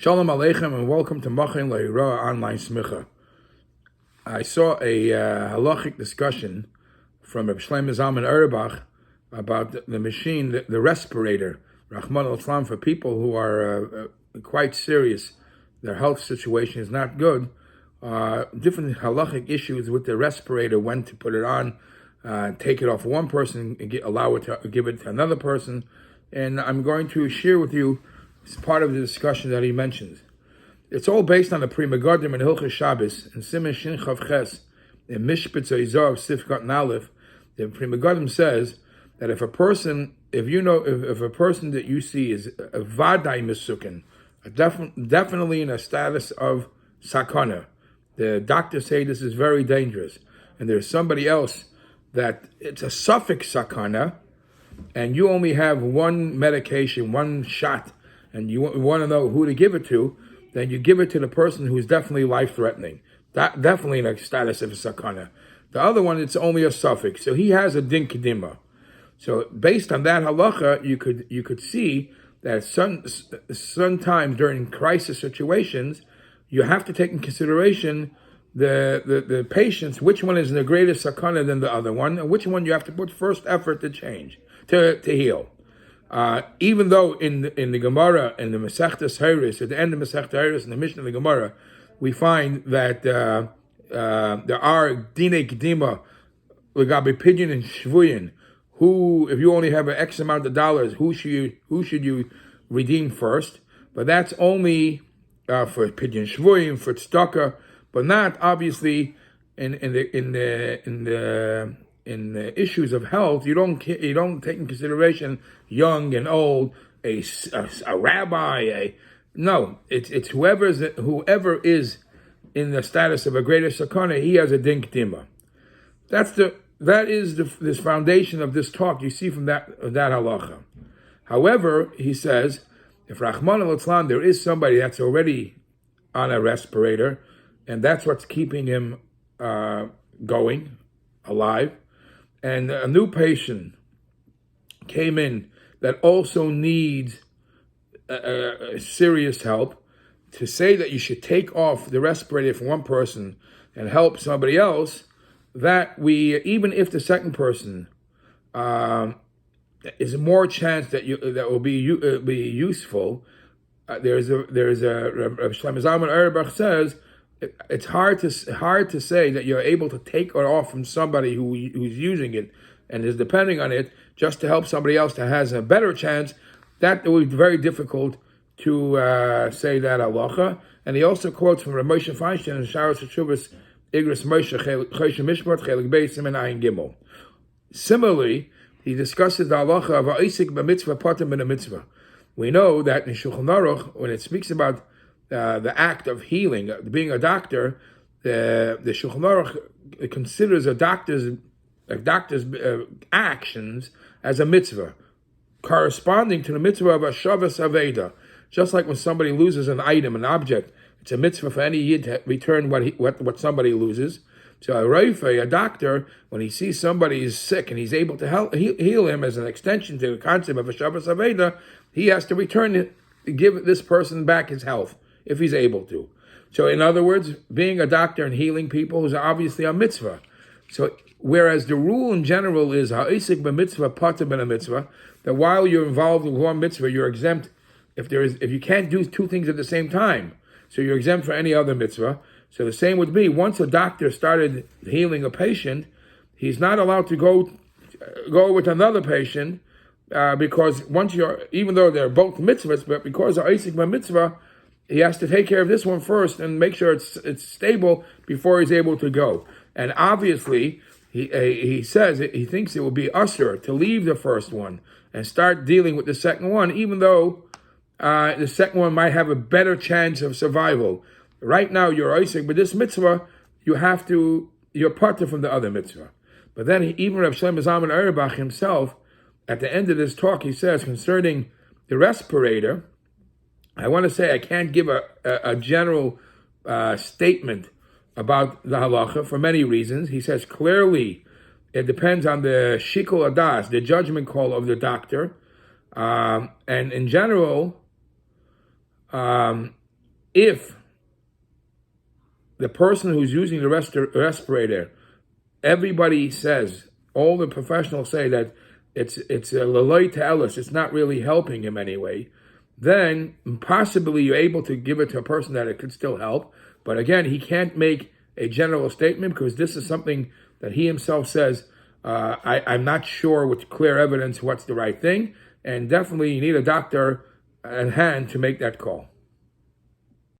Shalom Aleichem and welcome to Machin Le'ira Online Smicha. I saw a halachic discussion from Reb Shlomo Zalman Auerbach about the machine, the respirator, Rahman al-Islam, for people who are quite serious. Their health situation is not good. Different halachic issues with the respirator, when to put it on, take it off one person, and allow it to give it to another person. And I'm going to share with you part of the discussion that he mentions. It's all based on the Pri Megadim and Hilchos Shabbos and Siman Shin Chav Ches in Mishpitz Izov Sifkat Nalef. The Pri Megadim says that if a person that you see is a vadai misukin, definitely in a status of sakana, the doctors say this is very dangerous, and there's somebody else that it's a suffix sakana, and you only have one medication, one shot, and you want to know who to give it to, then you give it to the person who's definitely life-threatening, definitely in a status of a sakana. The other one, it's only a suffix, so he has a din kedima. So based on that halacha, you could see that sometimes during crisis situations, you have to take in consideration the patients, which one is in the greater sakana than the other one, and which one you have to put first effort to change, to heal. Even though in the Gemara, in the Masechtas Hairis, at the end of Masechtas Hairis, in the Mishnah of the Gemara, we find that there are Dine Kedima, Legabe Pidyon and Shvuyin, who, if you only have an X amount of dollars, who should you redeem first? But that's only for Pidyon Shvuyin, for Tzedakah, but not obviously in the issues of health. You don't take in consideration young and old, a rabbi. No, it's whoever is in the status of a greater sakana, he has a din kedima. That is this foundation of this talk. You see from that halacha. However, he says, if Rahman al-Islam, there is somebody that's already on a respirator, and that's what's keeping him going, alive, and a new patient came in that also needs serious help, to say that you should take off the respirator from one person and help somebody else, that even if the second person is more chance that will be useful, there's a Rav Shlomo Zalman Auerbach says it's hard to say that you're able to take it off from somebody who's using it and is depending on it just to help somebody else that has a better chance. That would be very difficult to say that halacha. And he also quotes from Rav Moshe Feinstein in Sharos Shuvas Igros Moshe Choshen Mishpat Chelik Beis Siman Ayin Gimel. Similarly, he discusses the halacha of ha'isik b'mitzvah patim min mitzvah. We know that in Shulchan Aruch, when it speaks about the act of healing, being a doctor, the Shulchan Aruch considers a doctor's actions as a mitzvah, corresponding to the mitzvah of a shavas aveda. Just like when somebody loses an item, an object, it's a mitzvah for any yid to return what somebody loses. So a roifei, a doctor, when he sees somebody is sick and he's able to heal him as an extension to the concept of a shavas aveda, he has to return it, give this person back his health if he's able to. So in other words, being a doctor and healing people is obviously a mitzvah. So whereas the rule in general is ha'isik b'mitzvah patim min mitzvah, that while you're involved in one mitzvah, you're exempt if you can't do two things at the same time. So you're exempt for any other mitzvah. So the same would be, once a doctor started healing a patient, he's not allowed to go with another patient, because even though they're both mitzvahs, but because of ha'isik b'mitzvah, he has to take care of this one first and make sure it's stable before he's able to go. And obviously, he says he thinks it will be usher to leave the first one and start dealing with the second one, even though the second one might have a better chance of survival. Right now, you're Isaac, but this mitzvah, you're parted from the other mitzvah. But then even Rav Shlomo Zalman Auerbach himself, at the end of this talk, he says concerning the respirator, I want to say I can't give a general statement about the halacha for many reasons. He says clearly it depends on the shikul adas, the judgment call of the doctor, and in general, if the person who's using the respirator, everybody says, all the professionals say that it's a laloi ta'elis, it's not really helping him anyway, then possibly you're able to give it to a person that it could still help. But again, he can't make a general statement because this is something that he himself says, I'm not sure with clear evidence what's the right thing. And definitely you need a doctor at hand to make that call.